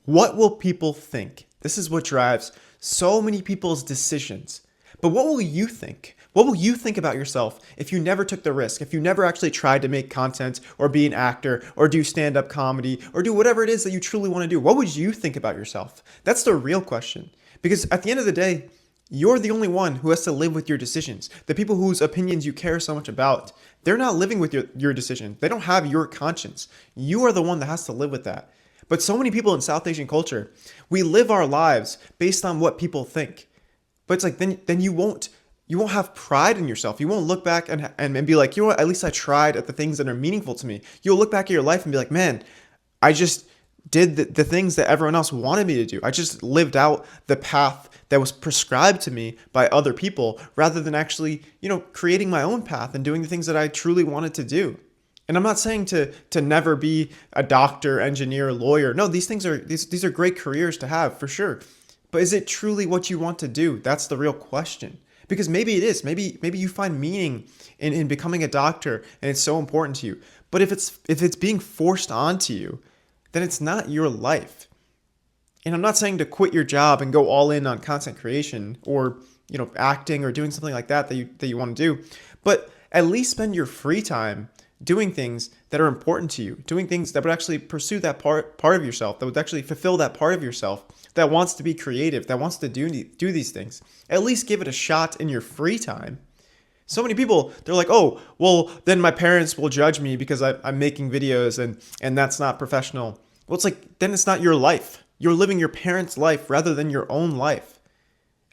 What will people think? This is what drives so many people's decisions. But what will you think? What will you think about yourself if you never took the risk, if you never actually tried to make content or be an actor or do stand up comedy or do whatever it is that you truly want to do? What would you think about yourself? That's the real question. Because at the end of the day, you're the only one who has to live with your decisions. The people whose opinions you care so much about, they're not living with your decision. They don't have your conscience. You are the one that has to live with that. But so many people in South Asian culture, we live our lives based on what people think. But it's like then you won't have pride in yourself. You won't look back and be like, you know what, at least I tried at the things that are meaningful to me. You'll look back at your life and be like, man, I just did the things that everyone else wanted me to do. I just lived out the path that was prescribed to me by other people rather than actually, creating my own path and doing the things that I truly wanted to do. And I'm not saying to never be a doctor, engineer, lawyer. No, these are great careers to have for sure. But is it truly what you want to do? That's the real question. Because maybe it is. Maybe you find meaning in becoming a doctor and it's so important to you. But if it's being forced onto you, then it's not your life. And I'm not saying to quit your job and go all in on content creation or, acting or doing something like that you want to do. But at least spend your free time doing things that are important to you, doing things that would actually pursue that part of yourself, that would actually fulfill that part of yourself that wants to be creative, that wants to do these things. At least give it a shot in your free time. So many people, they're like, oh, well, then my parents will judge me because I'm making videos and that's not professional. Well, it's like, then it's not your life. You're living your parents' life rather than your own life.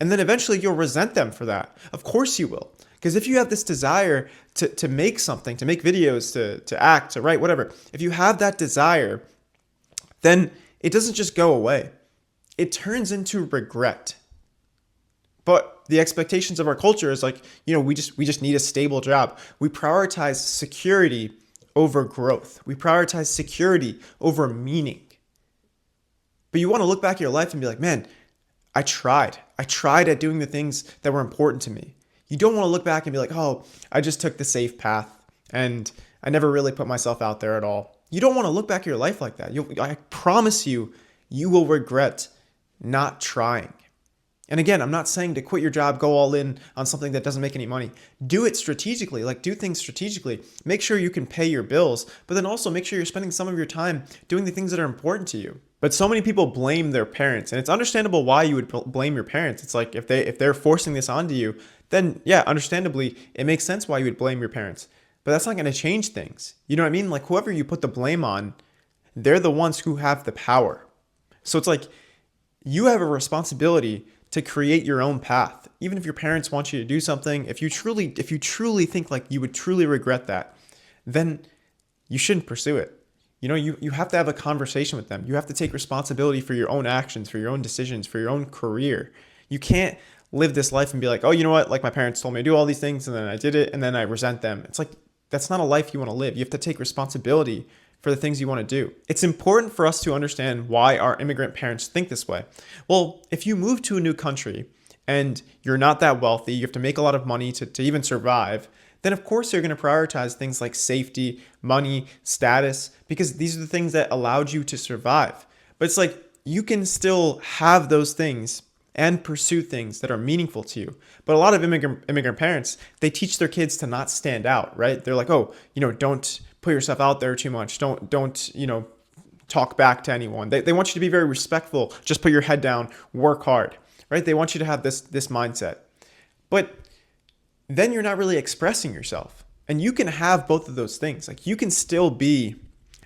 And then eventually you'll resent them for that. Of course you will. Because if you have this desire to make something, to make videos, to act, to write, whatever, if you have that desire, then it doesn't just go away. It turns into regret. But the expectations of our culture is like, we just need a stable job. We prioritize security over growth. We prioritize security over meaning. But you want to look back at your life and be like, man, I tried. I tried at doing the things that were important to me. You don't want to look back and be like, oh, I just took the safe path and I never really put myself out there at all. You don't want to look back at your life like that. I promise you, you will regret not trying. And again, I'm not saying to quit your job, go all in on something that doesn't make any money. Do it strategically, do things strategically. Make sure you can pay your bills, but then also make sure you're spending some of your time doing the things that are important to you. But so many people blame their parents, and it's understandable why you would blame your parents. It's like if they're forcing this onto you, then yeah, understandably, it makes sense why you would blame your parents. But that's not going to change things. You know what I mean? Like whoever you put the blame on, they're the ones who have the power. So it's like you have a responsibility to create your own path. Even if your parents want you to do something, if you truly think like you would truly regret that, then you shouldn't pursue it. You have to have a conversation with them. You have to take responsibility for your own actions, for your own decisions, for your own career. You can't live this life and be like, oh, you know what? Like my parents told me to do all these things and then I did it and then I resent them. It's like, that's not a life you want to live. You have to take responsibility for the things you want to do. It's important for us to understand why our immigrant parents think this way. Well, if you move to a new country and you're not that wealthy, you have to make a lot of money to even survive, then of course you're going to prioritize things like safety, money, status, because these are the things that allowed you to survive. But it's like you can still have those things and pursue things that are meaningful to you. But a lot of immigrant parents, they teach their kids to not stand out, right? They're like, oh, don't put yourself out there too much. Don't talk back to anyone. They want you to be very respectful. Just put your head down, work hard, right? They want you to have this mindset. But then you're not really expressing yourself. And you can have both of those things. Like you can still be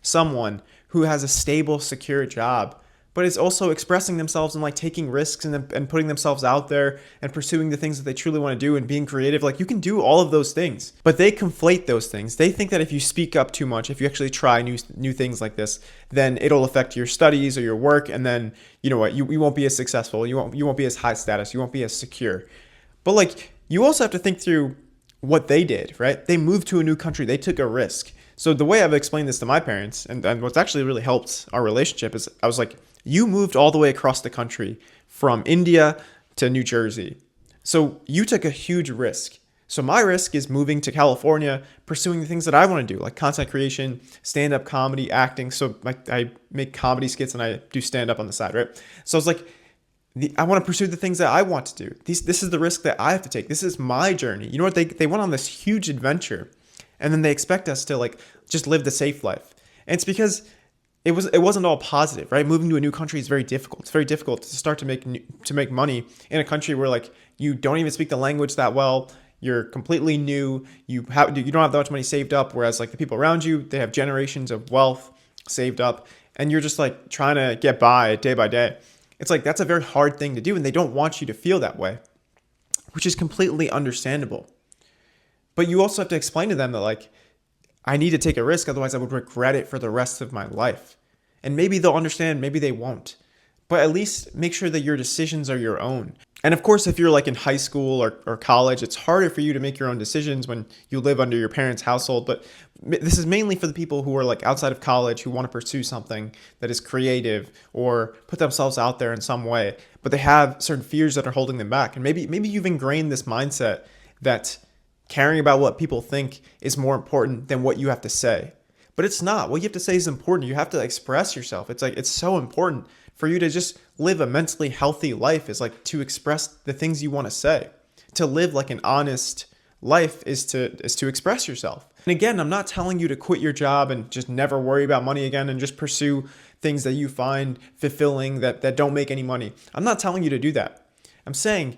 someone who has a stable, secure job, but it's also expressing themselves and like taking risks and putting themselves out there and pursuing the things that they truly want to do and being creative. Like you can do all of those things, but they conflate those things. They think that if you speak up too much, if you actually try new things like this, then it'll affect your studies or your work. And then, you know what, you won't be as successful. You won't be as high status. You won't be as secure. But like, you also have to think through what they did, right? They moved to a new country. They took a risk. So the way I've explained this to my parents and what's actually really helped our relationship is I was like, you moved all the way across the country from India to New Jersey. So you took a huge risk. So my risk is moving to California, pursuing the things that I want to do, like content creation, stand-up comedy, acting. So I make comedy skits and I do stand-up on the side, right? So it's like, I want to pursue the things that I want to do. This is the risk that I have to take. This is my journey. You know what? They went on this huge adventure, and then they expect us to like just live the safe life. And it's because it wasn't all positive, right? Moving to a new country is very difficult. It's very difficult to start to make money in a country where like you don't even speak the language that well. You're completely new. You don't have that much money saved up. Whereas like the people around you, they have generations of wealth saved up, and you're just like trying to get by day. It's like that's a very hard thing to do, and they don't want you to feel that way, which is completely understandable. But you also have to explain to them that like I need to take a risk, otherwise I would regret it for the rest of my life. And maybe they'll understand, maybe they won't. But at least make sure that your decisions are your own. And of course, if you're like in high school or college, it's harder for you to make your own decisions when you live under your parents' household. But this is mainly for the people who are like outside of college, who want to pursue something that is creative or put themselves out there in some way, but they have certain fears that are holding them back. And maybe you've ingrained this mindset that caring about what people think is more important than what you have to say. But it's not. What you have to say is important. You have to express yourself. It's like, it's so important for you to just live a mentally healthy life, is like to express the things you want to say. To live like an honest life is to express yourself. And again, I'm not telling you to quit your job and just never worry about money again and just pursue things that you find fulfilling that don't make any money. I'm not telling you to do that. I'm saying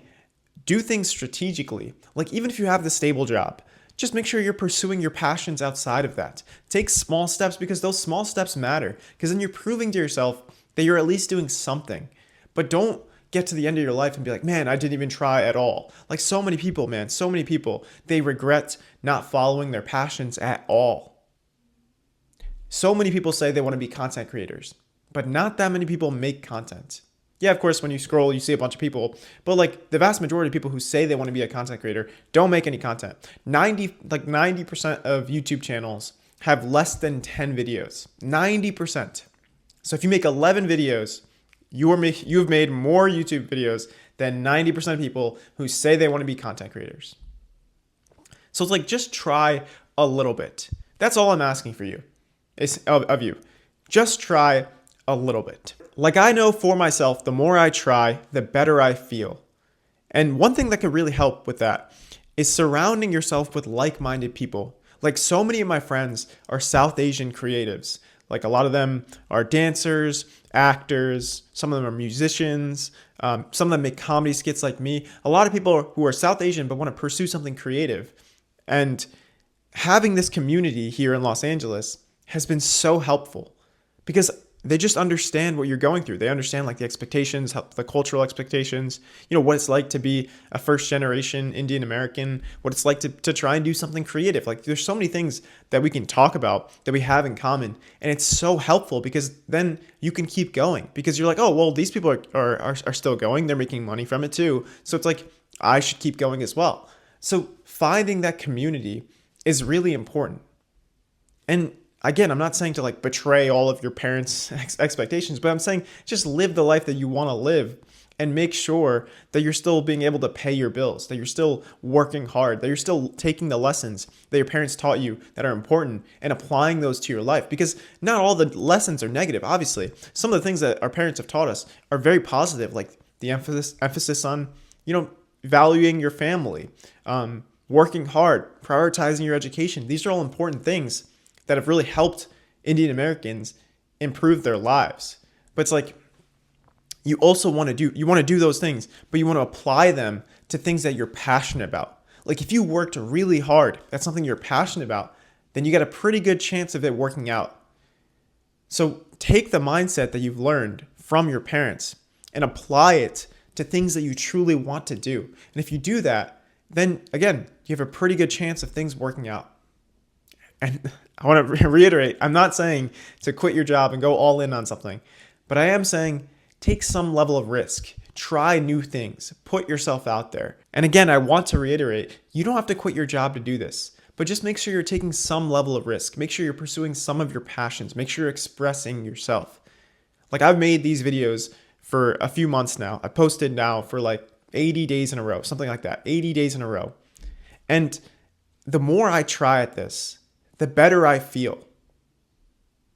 do things strategically. Like even if you have the stable job, just make sure you're pursuing your passions outside of that. Take small steps, because those small steps matter, because then you're proving to yourself that you're at least doing something. But don't get to the end of your life and be like, man, I didn't even try at all. Like so many people, they regret not following their passions at all. So many people say they want to be content creators, but not that many people make content. Yeah, of course, when you scroll, you see a bunch of people, but like the vast majority of people who say they want to be a content creator don't make any content. 90% of YouTube channels have less than 10 videos. 90%. So if you make 11 videos, you've made more YouTube videos than 90% of people who say they want to be content creators. So it's like, just try a little bit. That's all I'm asking for you, of you. Just try a little bit. Like I know for myself, the more I try, the better I feel. And one thing that can really help with that is surrounding yourself with like-minded people. Like so many of my friends are South Asian creatives. Like a lot of them are dancers, actors, some of them are musicians, some of them make comedy skits like me. A lot of people who are South Asian but want to pursue something creative. And having this community here in Los Angeles has been so helpful, because they just understand what you're going through. They understand like the expectations, the cultural expectations, what it's like to be a first generation Indian American, what it's like to try and do something creative. Like there's so many things that we can talk about that we have in common. And it's so helpful, because then you can keep going, because you're like, oh, well, these people are still going. They're making money from it too. So it's like, I should keep going as well. So finding that community is really important. And again, I'm not saying to like betray all of your parents' expectations, but I'm saying just live the life that you want to live, and make sure that you're still being able to pay your bills, that you're still working hard, that you're still taking the lessons that your parents taught you that are important and applying those to your life. Because not all the lessons are negative, obviously. Some of the things that our parents have taught us are very positive, like the emphasis on, valuing your family, working hard, prioritizing your education. These are all important things that have really helped Indian Americans improve their lives. But it's like, you also want to do those things, but you want to apply them to things that you're passionate about. Like if you worked really hard, that's something you're passionate about, then you got a pretty good chance of it working out. So take the mindset that you've learned from your parents and apply it to things that you truly want to do. And if you do that, then again, you have a pretty good chance of things working out. And I want to reiterate, I'm not saying to quit your job and go all in on something, but I am saying take some level of risk, try new things, put yourself out there. And again, I want to reiterate, you don't have to quit your job to do this, but just make sure you're taking some level of risk. Make sure you're pursuing some of your passions. Make sure you're expressing yourself. Like I've made these videos for a few months now. I posted now for like 80 days in a row, something like that, 80 days in a row. And the more I try at this, the better I feel.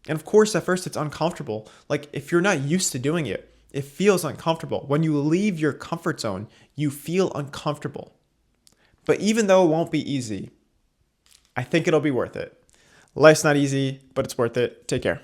And of course, at first it's uncomfortable. Like if you're not used to doing it, it feels uncomfortable. When you leave your comfort zone, you feel uncomfortable. But even though it won't be easy, I think it'll be worth it. Life's not easy, but it's worth it. Take care.